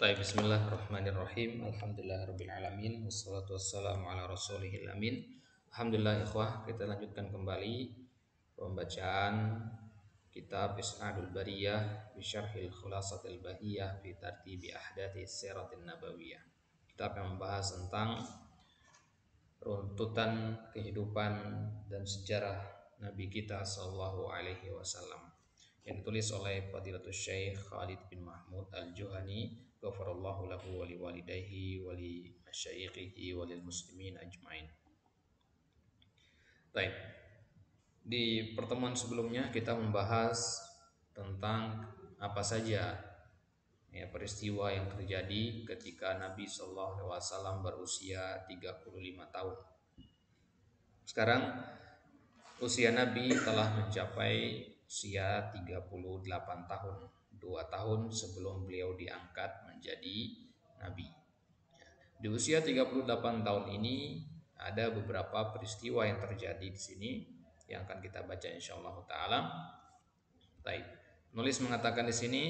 Baik, bismillahirrahmanirrahim. Alhamdulillahirabbil alamin wassalatu wassalamu ala rasulihil amin. Alhamdulillah ikhwah, kita lanjutkan kembali pembacaan kitab Is'adul Bariyah bi syarhil khulasatil bahiyah fi tartibi ahdathi siratin nabawiyah. Kitab yang membahas tentang runtutan kehidupan dan sejarah Nabi kita sallallahu alaihi wasallam, yang ditulis oleh Fadilatul Syekh Khalid bin Mahmud Al-Juhani, ghafarallahu lahu wa liwalidayhi wa li masyayikhihi wa lil muslimin ajmain. Baik. Di pertemuan sebelumnya kita membahas tentang apa saja ya peristiwa yang terjadi ketika Nabi sallallahu alaihi wasallam berusia 35 tahun. Sekarang usia Nabi telah mencapai usia 38 tahun, 2 tahun sebelum beliau diangkat menjadi Nabi. Di usia 38 tahun ini ada beberapa peristiwa yang terjadi di sini yang akan kita baca insyaallah taala. Baik. Nulis mengatakan di sini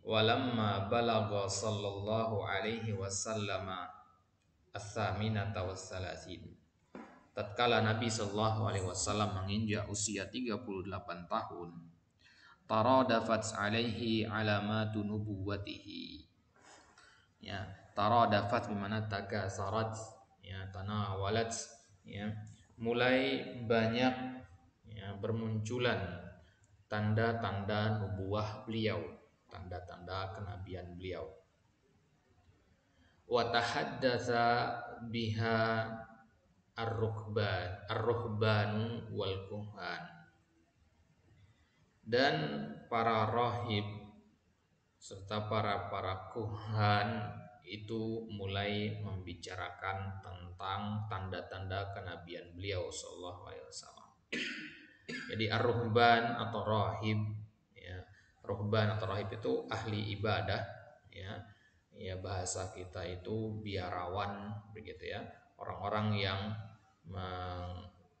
walamma balagha sallallahu alaihi wasallam ats-tsaminata was-salasin. Tatkala Nabi sallallahu alaihi wasallam menginjak usia 38 tahun, taradafat alaihi alamatu nubuwwatihi. Ya, taradafat bermakna takasarat, ya, tanawalat, ya, mulai banyak ya bermunculan tanda-tanda nubuwah beliau, tanda-tanda kenabian beliau. Wa tahaddatsa biha ar-ruhban wal kuhan, dan para rahib serta para kuhan itu mulai membicarakan tentang tanda-tanda kenabian beliau sallallahu alaihi wasallam. Jadi ar-ruhban atau rahib, ya, ruhban atau rahib itu ahli ibadah, ya. Ya, bahasa kita itu biarawan begitu ya. Orang-orang yang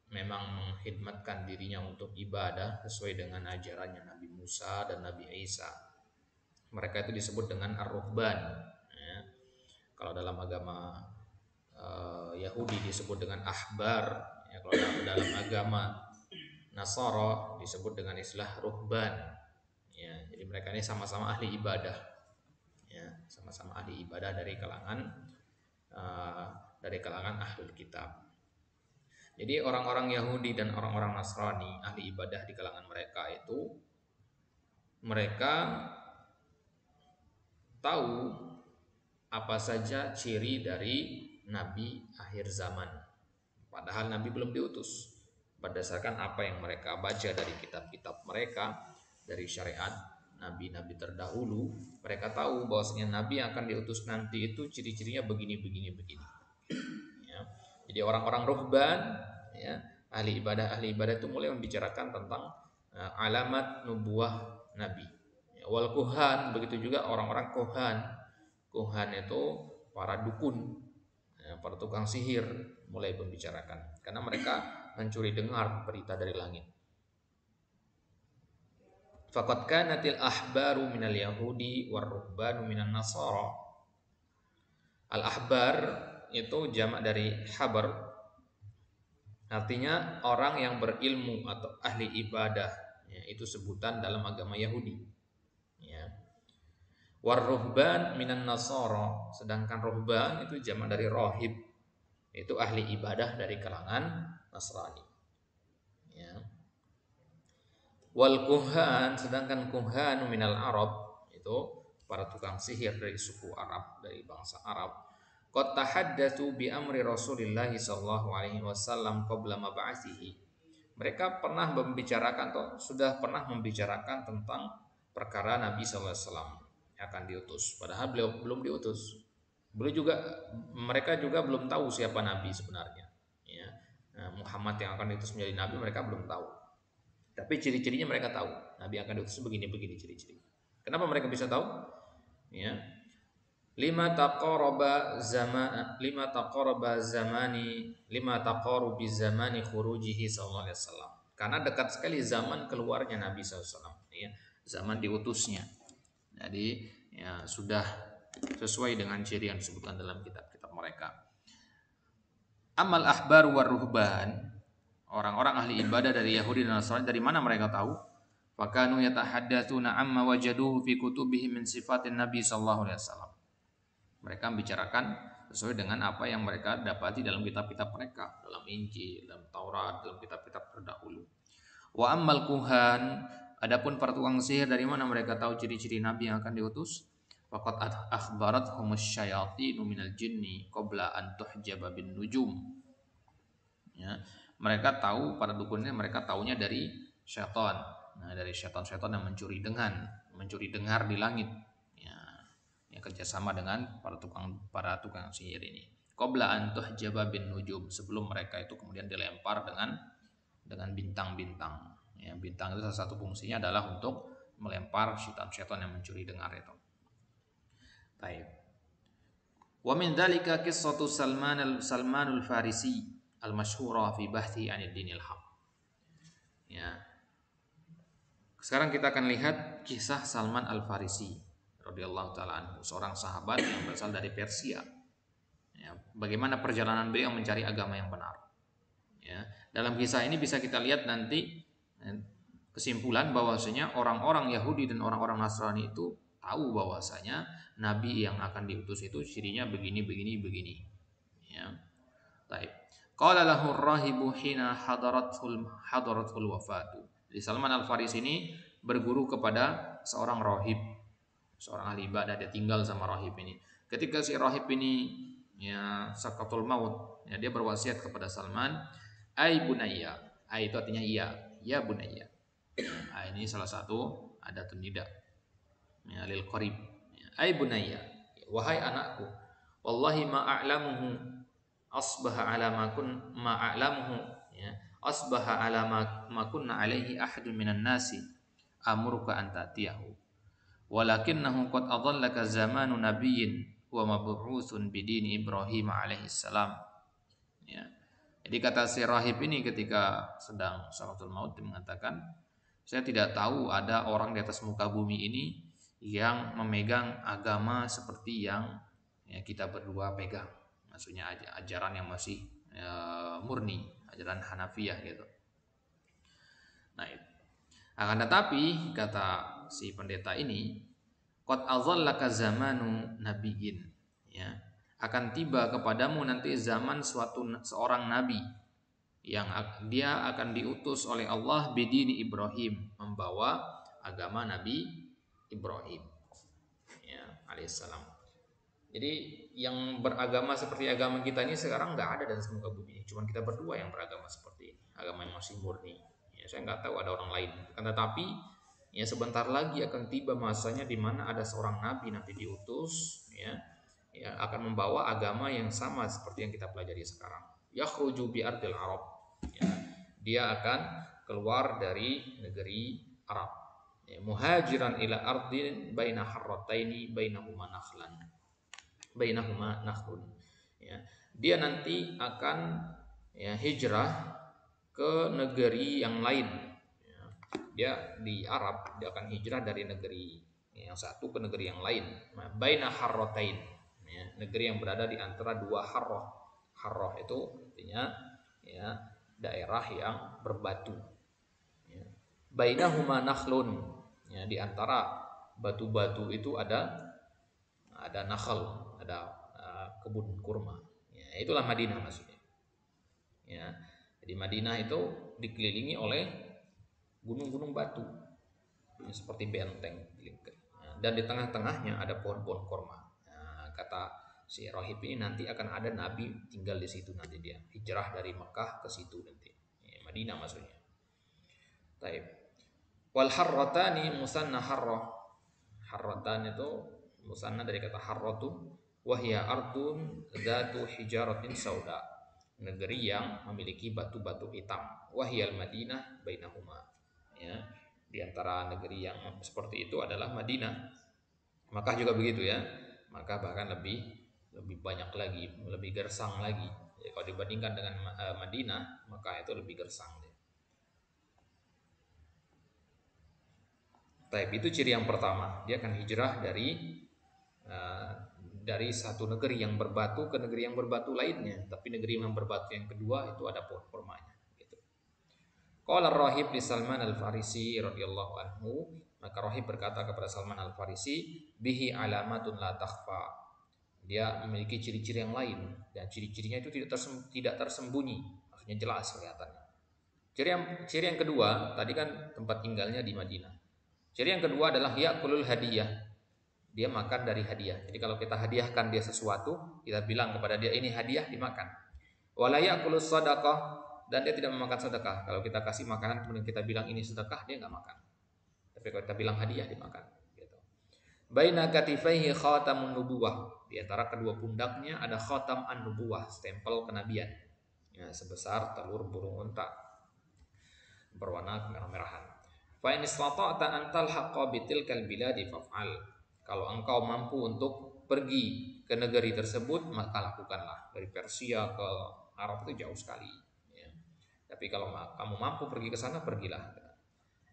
memang mengkhidmatkan dirinya untuk ibadah sesuai dengan ajarannya Nabi Musa dan Nabi Isa. Mereka itu disebut dengan ar-ruhban, ya. Kalau dalam agama Yahudi disebut dengan ahbar, ya. Kalau dalam agama Nasara disebut dengan istilah ruhban, ya. Jadi mereka ini sama-sama ahli ibadah, ya, sama-sama ahli ibadah dari kalangan ahlul kitab. Jadi orang-orang Yahudi dan orang-orang Nasrani, ahli ibadah di kalangan mereka itu, mereka tahu apa saja ciri dari Nabi akhir zaman. Padahal Nabi belum diutus. Berdasarkan apa yang mereka baca dari kitab-kitab mereka, dari syariat Nabi-Nabi terdahulu, mereka tahu bahwasanya Nabi yang akan diutus nanti itu ciri-cirinya begini. Ya. Jadi orang-orang ruhban, ya, ahli ibadah itu mulai membicarakan tentang alamat nubuah Nabi. Ya, wal kuhan, begitu juga orang-orang kuhan. Kuhan itu para dukun, ya, para tukang sihir mulai membicarakan karena mereka mencuri dengar berita dari langit. Faqad kanatil ahbaru minal yahudi war ruhbanu minan nasara. Al ahbar itu jamak dari habar, artinya orang yang berilmu atau ahli ibadah, ya, itu sebutan dalam agama Yahudi, ya. War ruhban minan nasara, sedangkan ruhban itu jamak dari rohib, itu ahli ibadah dari kalangan Nasrani, ya. Wal kuhan, sedangkan kuhan minal Arab, itu para tukang sihir dari suku Arab, dari bangsa Arab. Qad tahaddatsu bi amri Rasulillah sallallahu alaihi wasallam qabla mab'atsihi. Mereka pernah membicarakan atau sudah pernah membicarakan tentang perkara Nabi sallallahu alaihi wasallam akan diutus, padahal beliau belum diutus. Mereka juga belum tahu siapa Nabi sebenarnya, ya. Muhammad yang akan diutus menjadi Nabi mereka belum tahu. Tapi ciri-cirinya mereka tahu. Nabi akan diutus begini ciri-ciri. Kenapa mereka bisa tahu? Ya. Lima taqarubi zamani khurujihi sallallahu alaihi wasallam. Karena dekat sekali zaman keluarnya Nabi sallallahu alaihi wasallam, ya. Zaman diutusnya. Jadi ya sudah sesuai dengan ciri yang disebutkan dalam kitab-kitab mereka. Amal ahbar war ruhban, orang-orang ahli ibadah dari Yahudi dan Nasrani, dari mana mereka tahu? Fakanu yatahaddatsuna amma wajaduhu fi kutubihim min sifatin Nabi sallallahu alaihi wasallam. Mereka membicarakan sesuai dengan apa yang mereka dapati dalam kitab-kitab mereka, dalam Injil, dalam Taurat, dalam kitab-kitab terdahulu. Wa ammal kuhan, adapun para tukang sihir, dari mana mereka tahu ciri-ciri Nabi yang akan diutus? Faqad akhbarathum asyayatin minal jinni qabla an tuhjaba bin nujum. Ya, mereka tahu, para dukunnya mereka taunya dari syaitan. Nah, dari syaitan-syaitan yang mencuri dengar di langit. Ya, yang kerjasama dengan para tukang sihir ini. Qabla an tuhjaba bin nujum, sebelum mereka itu kemudian dilempar dengan bintang-bintang. Ya, bintang itu salah satu fungsinya adalah untuk melempar syaitan-syaitan yang mencuri dengar itu. Baik. Wa min dzalika qissatu Salmanul Farisi al-masyhura fi bahthi 'anid dinil haq. Ya. Sekarang kita akan lihat kisah Salman Al-Farisi radhiyallahu taala anhu, seorang sahabat yang berasal dari Persia. Ya, bagaimana perjalanan beliau mencari agama yang benar. Ya, dalam kisah ini bisa kita lihat nanti kesimpulan bahwasanya orang-orang Yahudi dan orang-orang Nasrani itu tahu bahwasanya nabi yang akan diutus itu cirinya begini. Ya. Baik. Qala lahu ar-rahibu hina hadaratul wafatu. Jadi Salman Al-Farisi ini berguru kepada seorang rahib, seorang ahli ibadah, dia tinggal sama rahib ini. Ketika si rahib ini ya sakatul maut, ya, dia berwasiat kepada Salman, ai bunayya. Ai itu artinya iya, ya bunayya. Nah, ini salah satu adatun nida. Ya, lil qarib. Ya, ai bunayya, wahai anakku, wallahi ma a'lamuhu asbaha ala ma a'lamuhu, ya, asbaha ala ma kunna alaihi ahadun minan nasi amuruka an ta'tiyahu walakinnahu qad adallaka zamanu nabiyyin wa mab'utsun bidini Ibrahim alaihi salam. Ya. Jadi kata si rahib ini ketika sedang sakaratul maut, dia mengatakan, saya tidak tahu ada orang di atas muka bumi ini yang memegang agama seperti yang ya, kita berdua pegang. Maksudnya ajaran yang masih murni, ajaran Hanafiyah gitu. Nah, akan tetapi kata si pendeta ini, qad azallaka zamanu nabiyyin, ya, akan tiba kepadamu nanti zaman seorang nabi yang dia akan diutus oleh Allah bidini Ibrahim, membawa agama Nabi Ibrahim, ya, alaihissalam. Jadi yang beragama seperti agama kita ini sekarang nggak ada di muka bumi. Cuma kita berdua yang beragama seperti ini, agama yang masih murni. Ya, saya nggak tahu ada orang lain. Tetapi ya sebentar lagi akan tiba masanya di mana ada seorang nabi nanti diutus, ya akan membawa agama yang sama seperti yang kita pelajari sekarang. Yakhruju bi ardil Arab. Ya, dia akan keluar dari negeri Arab. Ya, muhajiran ila ardin baina harrataini bainahuma nakhlun. Ya, dia nanti akan ya hijrah ke negeri yang lain. Ya, dia di Arab, dia akan hijrah dari negeri yang satu ke negeri yang lain. Baina harratain, ya, negeri yang berada di antara dua harrah. Harrah itu artinya ya daerah yang berbatu. Ya. Bainahuma nakhlun, ya, di antara batu-batu itu ada nakhl, ada kebun kurma. Ya, itulah Madinah maksudnya. Ya, jadi Madinah itu dikelilingi oleh gunung-gunung batu, ya, seperti benteng. Ya, dan di tengah-tengahnya ada pohon-pohon kurma. Nah, kata si rahib ini nanti akan ada nabi tinggal di situ, nanti dia hijrah dari Mekah ke situ nanti. Ya, Madinah maksudnya. Taib. Wal harratani musanna harrah. Harratan itu musanna dari kata harratu, wahya ardun dzatu hijaratin sauda, negeri yang memiliki batu-batu hitam. Wahyal Madinah bainahuma, ya, di antara negeri yang seperti itu adalah Madinah. Makkah juga begitu ya. Makkah bahkan lebih banyak lagi, lebih gersang lagi. Jadi kalau dibandingkan dengan Madinah, Makkah itu lebih gersang. Taib, itu ciri yang pertama, dia akan hijrah dari eh, dari satu negeri yang berbatu ke negeri yang berbatu lainnya, tapi negeri yang berbatu yang kedua itu ada pohon kurmanya. Gitu. Qala rahib li Salman al-Farisi radhiyallahu anhu, maka rahib berkata kepada Salman al-Farisi, bihi alamatun la takhfa. Dia memiliki ciri-ciri yang lain dan ciri-cirinya itu tidak tersembunyi, maksudnya jelas kelihatannya. Ciri yang kedua, tadi kan tempat tinggalnya di Madinah. Ciri yang kedua adalah ya'kulul hadiyah. Dia makan dari hadiah. Jadi kalau kita hadiahkan dia sesuatu, kita bilang kepada dia ini hadiah, dimakan. Wala ya'kulus sadaqah, dan dia tidak memakan sedekah. Kalau kita kasih makanan kemudian kita bilang ini sedekah, dia nggak makan. Tapi kalau kita bilang hadiah, dimakan. Gitu. Baina katifaihi khatamun nubuwah. Di antara kedua pundaknya ada khatam an-nubuwah, stempel kenabian. Ya, sebesar telur burung unta berwarna kemerah-merahan. Fa in istata'ta an talhaqa bitilkal biladi faf'al. Kalau engkau mampu untuk pergi ke negeri tersebut, maka lakukanlah. Dari Persia ke Arab itu jauh sekali. Ya. Tapi kalau kamu mampu pergi ke sana, pergilah.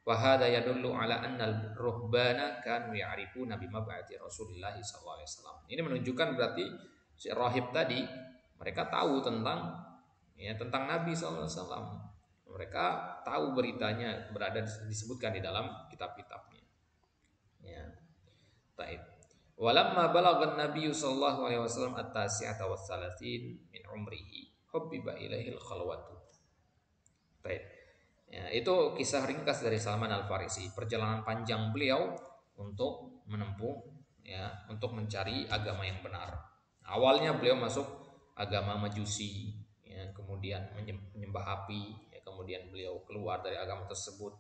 Wa hadza yadullu ala anna al-ruhbana kanu ya'rifuna bima ba'ati Rasulillah sallallahu alaihi wasallam. Ini menunjukkan berarti si rahib tadi mereka tahu tentang tentang Nabi sallallahu alaihi wasallam. Mereka tahu beritanya disebutkan di dalam kitab-kitabnya. Ya. Taib. Walamma balagha an-nabiy sallallahu alaihi wasallam at-tasi'ata was-salasin min umrihi, hubbiba ilaihil khalwatu. Taib. Ya, itu kisah ringkas dari Salman Al-Farisi, perjalanan panjang beliau untuk menempuh untuk mencari agama yang benar. Awalnya beliau masuk agama Majusi, kemudian menyembah api, kemudian beliau keluar dari agama tersebut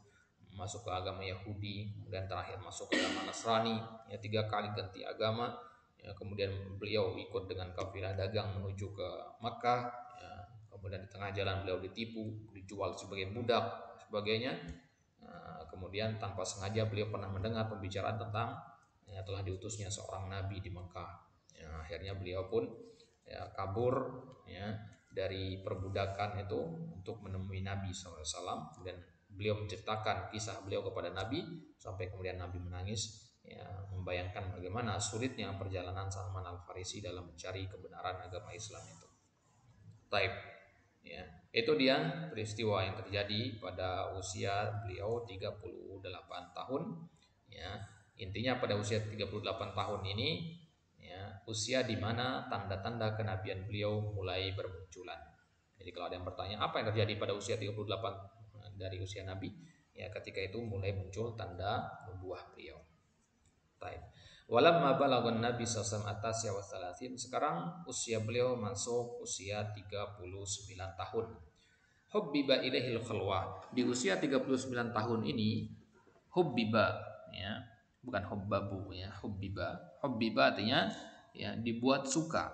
masuk ke agama Yahudi, kemudian terakhir masuk ke agama Nasrani, 3 kali ganti agama. Kemudian beliau ikut dengan kafilah dagang menuju ke Makkah, kemudian di tengah jalan beliau ditipu, dijual sebagai budak, sebagainya. Kemudian tanpa sengaja beliau pernah mendengar pembicaraan tentang telah diutusnya seorang nabi di Makkah. Akhirnya beliau pun kabur dari perbudakan itu untuk menemui Nabi SAW. Kemudian beliau menceritakan kisah beliau kepada Nabi sampai kemudian Nabi menangis, membayangkan bagaimana sulitnya perjalanan Salman Al-Farisi dalam mencari kebenaran agama Islam itu. Taib. Itu dia peristiwa yang terjadi pada usia beliau 38 tahun. Intinya pada usia 38 tahun ini usia di mana tanda-tanda kenabian beliau mulai bermunculan. Jadi kalau ada yang bertanya apa yang terjadi pada usia 38 dari usia Nabi, ketika itu mulai muncul tanda nubuah beliau. Taib. Walamma balaghan Nabi sallallahu alaihi wasallam, sekarang usia beliau masuk usia 39 tahun. Hubbiba ilaihil khalwah. Di usia 39 tahun ini hubbiba, bukan hubbabu, hubbiba. Hubbiba artinya dibuat suka,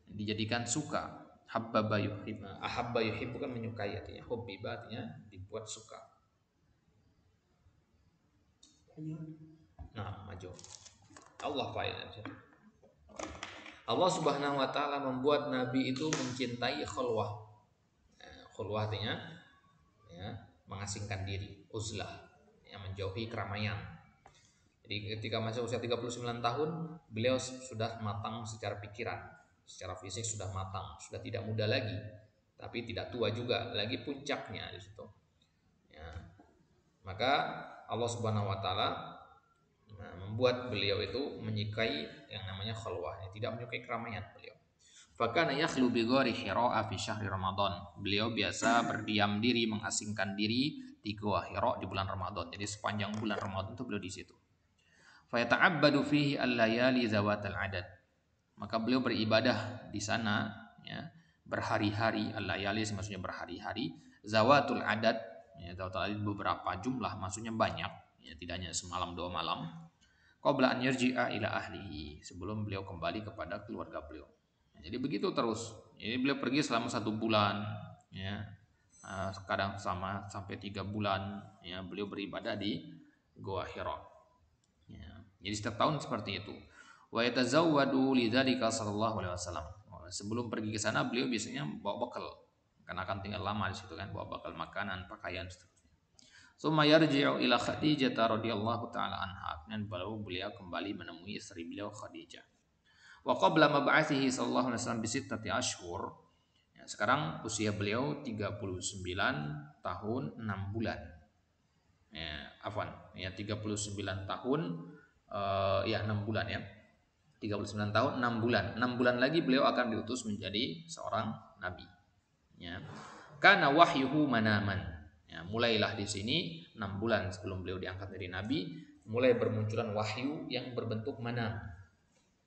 dijadikan suka. Habbaba yuhibbu, ahabba yuhibbu kan menyukai artinya. Hubbiba artinya dibuat suka. Nah, maju. Allah fa'ilnya. Allah Subhanahu wa taala membuat Nabi itu mencintai khulwah. Khulwah artinya mengasingkan diri, uzlah, menjauhi keramaian. Jadi ketika masih usia 39 tahun, beliau sudah matang secara pikiran, secara fisik sudah matang, sudah tidak muda lagi, tapi tidak tua juga, lagi puncaknya di situ. Maka Allah Subhanahu wa taala membuat beliau itu menyukai yang namanya khalwah, tidak menyukai keramaian beliau. Fakana yakhlu bi ghari Hira fi syahri Ramadan. Beliau biasa berdiam diri, mengasingkan diri di Gua Hira di bulan Ramadan. Jadi sepanjang bulan Ramadan itu beliau di situ. Fa yata'abbadu fihi al-layali zawatal adad. Maka beliau beribadah di sana berhari-hari. Al-layali maksudnya berhari-hari, zawatul adad, zawatul adad beberapa jumlah, maksudnya banyak, tidak hanya semalam 2 malam. Qabla an yarji'a ila ahlihi, sebelum beliau kembali kepada keluarga beliau. Jadi begitu terus. Jadi beliau pergi selama 1 bulan, kadang sampai 3 bulan, beliau beribadah di Gua Hira. Jadi setiap tahun seperti itu. Wa yatazawwadu lidzalika sallallahu alaihi wasallam. Sebelum pergi ke sana beliau biasanya bawa bekal, karena akan tinggal lama di situ kan, bawa bekal makanan, pakaian seterusnya. Tsumma yarji'u ila Khadijah radhiyallahu taala anha. Dan beliau kembali menemui istri beliau Khadijah. Wa qabla mab'athihi sallallahu alaihi wasallam bi sittati ashhur. Ya, sekarang usia beliau 39 tahun 6 bulan. Ya, afwan, ya 39 tahun ya 6 bulan ya. 39 tahun 6 bulan. 6 bulan lagi beliau akan diutus menjadi seorang nabi. Ya. Karena wahyuhu manaman. Ya, mulailah di sini 6 bulan sebelum beliau diangkat dari nabi, mulai bermunculan wahyu yang berbentuk manam.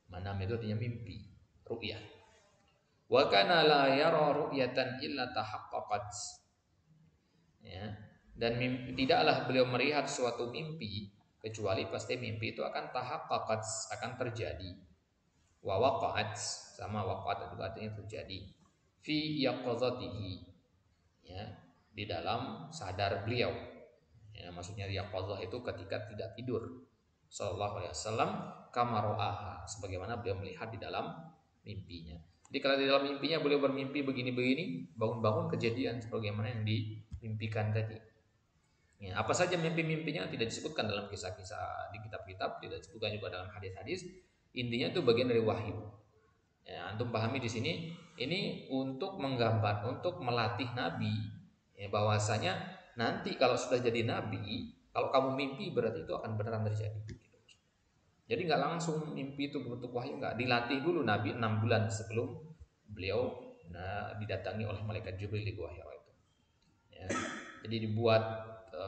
Manam itu artinya mimpi, ru'yah. Wa kana la yara ru'yatan illa tahaqqaqat. Ya. Dan tidaklah beliau melihat suatu mimpi kecuali pasti mimpi itu akan tahaqqaqat, akan terjadi. Wa waqa'at, sama waqa'at itu artinya terjadi. Fi yaqazatihi, ya, di dalam sadar beliau. Ya, maksudnya yaqazah itu ketika tidak tidur. Sallallahu alaihi wasallam kama ra'aha, sebagaimana beliau melihat di dalam mimpinya. Jadi kalau di dalam mimpinya beliau bermimpi begini-begini, bangun-bangun kejadian sebagaimana yang dimimpikan tadi. Ya, apa saja mimpi-mimpinya tidak disebutkan dalam kisah-kisah di kitab-kitab, tidak disebutkan juga dalam hadis-hadis. Intinya itu bagian dari wahyu. Ya, antum pahami di sini ini untuk menggambar, untuk melatih nabi, ya, bahwasanya nanti kalau sudah jadi nabi, kalau kamu mimpi berarti itu akan beneran terjadi. Jadi nggak langsung mimpi itu bentuk wahyu, nggak, dilatih dulu nabi 6 bulan sebelum beliau didatangi oleh malaikat Jibril di Gua Hira itu. Ya, jadi dibuat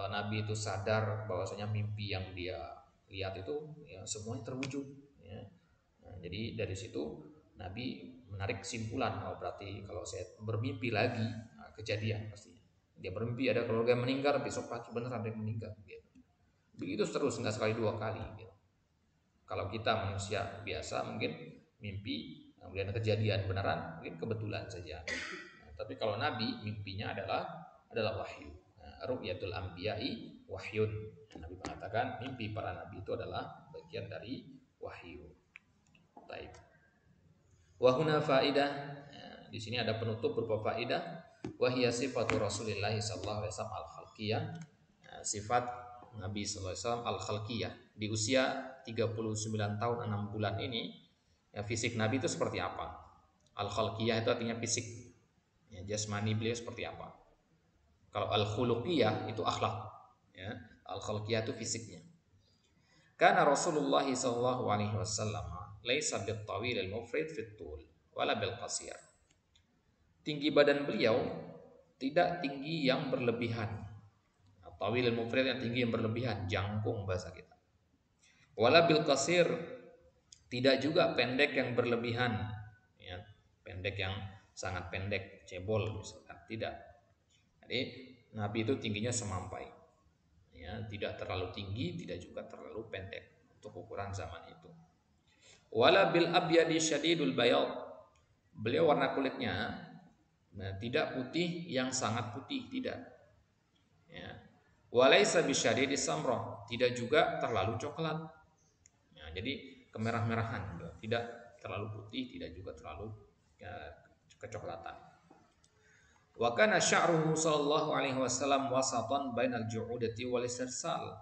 nabi itu sadar bahwasanya mimpi yang dia lihat itu ya semuanya terwujud. Ya. Nah, jadi dari situ Nabi menarik kesimpulan, oh berarti kalau saya bermimpi lagi, nah, kejadian pastinya. Dia bermimpi ada keluarga yang meninggal, besok pagi beneran ada yang meninggal. Gitu. Begitu terus, nggak sekali dua kali. Gitu. Kalau kita manusia biasa mungkin mimpi, kemudian kejadian beneran, mungkin kebetulan saja. Nah, tapi kalau Nabi mimpinya adalah wahyu. Nah, ru'yatul anbiya'i wahyun. Nabi mengatakan mimpi para nabi itu adalah bagian dari wahyu. Baik. Wahuna faidah, ya, di sini ada penutup berupa faidah. Wahia sifatu Rasulillah sallallahu alaihi wasallam al-khalqiyah, ya, sifat Nabi sallallahu alaihi wasallam al-khalqiyah di usia 39 tahun 6 bulan ini, ya, fisik Nabi itu seperti apa? Al-khalqiyah itu artinya fisik, ya, jasmani beliau seperti apa? Kalau al-khuluqiyah itu akhlak, ya, al-khalqiyah itu fisiknya. Karena Rasulullah sallallahu alaihi wasallam laisa bil tawil al mufrid fit tul wala bil qasir. Tinggi badan beliau tidak tinggi yang berlebihan. Tawil al mufrid yang tinggi yang berlebihan, jangkung bahasa kita. Wala bil qasir, tidak juga pendek yang berlebihan, ya, pendek yang sangat pendek, cebol misalkan, tidak. Jadi Nabi itu tingginya semampai. Ya, tidak terlalu tinggi, tidak juga terlalu pendek untuk ukuran zaman itu. Wala bil abyadi syadidul bayad. Beliau warna kulitnya tidak putih yang sangat putih, tidak. Ya. Walaisa bisyadidis samrah, tidak juga terlalu coklat. Ya, jadi kemerah-merahan, tidak terlalu putih, tidak juga terlalu ya, kecoklatan. Wa kana sya'ruhu sallallahu alaihi wasallam wasatan bainal ju'udati wal istirsal.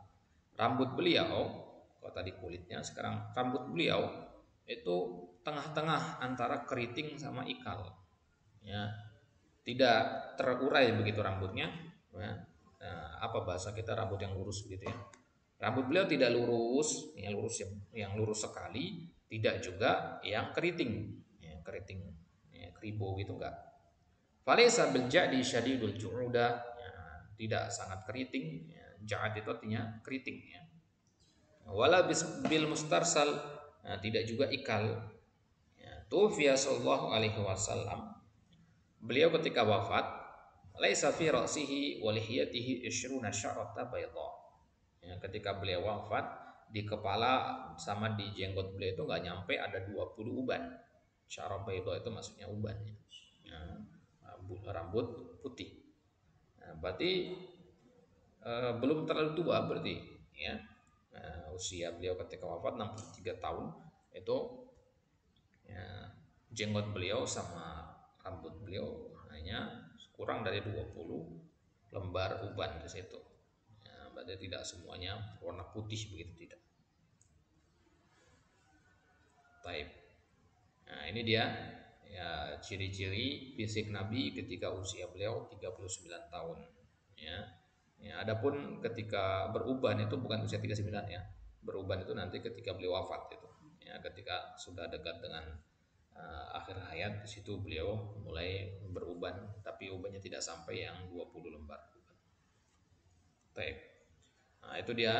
Rambut beliau, kalau tadi kulitnya, sekarang rambut beliau itu tengah-tengah antara keriting sama ikal, ya, tidak terurai begitu rambutnya, ya. Nah, apa bahasa kita rambut yang lurus begitu ya, rambut beliau tidak lurus, yang lurus sekali, tidak juga yang keriting, ya, keriting, ya, keribo gitu enggak. Falaysa bil jadi syadidul ju'uda, ya, tidak sangat keriting, ya, ja'ad itu artinya keriting, ya. Wala bil mustarsal, nah, tidak juga ikal. Ya, tufiya sallallahu alaihi wasallam. Beliau ketika wafat, laisa fi ra'sihi wa lihiyatihi 20 sya'rata bayda. Ya, ketika beliau wafat, di kepala sama di jenggot beliau itu enggak nyampe ada 20 uban. Sya'ra bayda itu maksudnya uban. Ya, rambut putih. Nah, berarti belum terlalu tua berarti, ya. Usia beliau ketika wafat 63 tahun itu, ya, jenggot beliau sama rambut beliau hanya kurang dari 20 lembar uban di situ. Ya, berarti tidak semuanya warna putih begitu, tidak. Taib. Nah, ini dia ya ciri-ciri fisik Nabi ketika usia beliau 39 tahun ya. Ya, adapun ketika beruban itu bukan usia 39 ya. Beruban itu nanti ketika beliau wafat itu. Ya, ketika sudah dekat dengan akhir hayat, di situ beliau mulai beruban, tapi ubannya tidak sampai yang 20 lembar. Baik. Nah, itu dia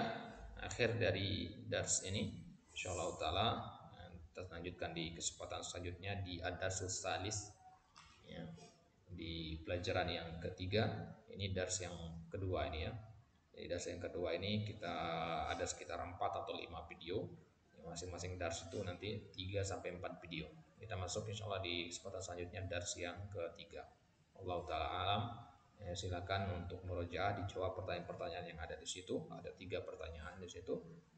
akhir dari dars ini. Insyaallah taala kita lanjutkan di kesempatan selanjutnya di ad-darsus salis ya. Di pelajaran yang ketiga, ini dars yang kedua ini ya. Jadi dars yang kedua ini kita ada sekitar 4 atau 5 video. Masing-masing dars itu nanti 3 sampai 4 video. Kita masuk insyaallah di kesempatan selanjutnya dars yang ketiga. Allah taala alam. Silakan untuk merojaah dijawab pertanyaan-pertanyaan yang ada di situ. Ada 3 pertanyaan di situ.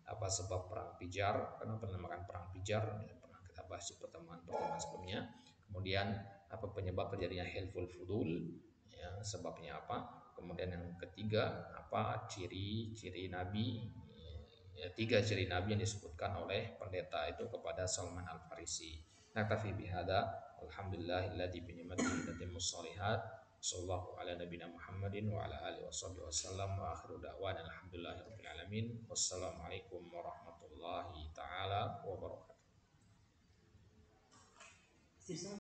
Apa sebab perang Pijar? Kenapa dinamakan perang Pijar? Pernah kita bahas di pertemuan-pertemuan sebelumnya. Kemudian apa penyebab terjadinya hilful fudul? Ya, sebabnya apa? Kemudian yang ketiga, apa ciri-ciri Nabi? Ya, 3 ciri Nabi yang disebutkan oleh pendeta itu kepada Salman Al Farisi. Naktafi bihada. Alhamdulillahilladzi bi ni'matihi tatimmus shalihat. Sallallahu ala nabiyina Muhammadin wa ala alihi wasallam wa akhiru da'wana alhamdulillahirabbil alamin. Wassalamualaikum warahmatullahi taala wabarakatuh.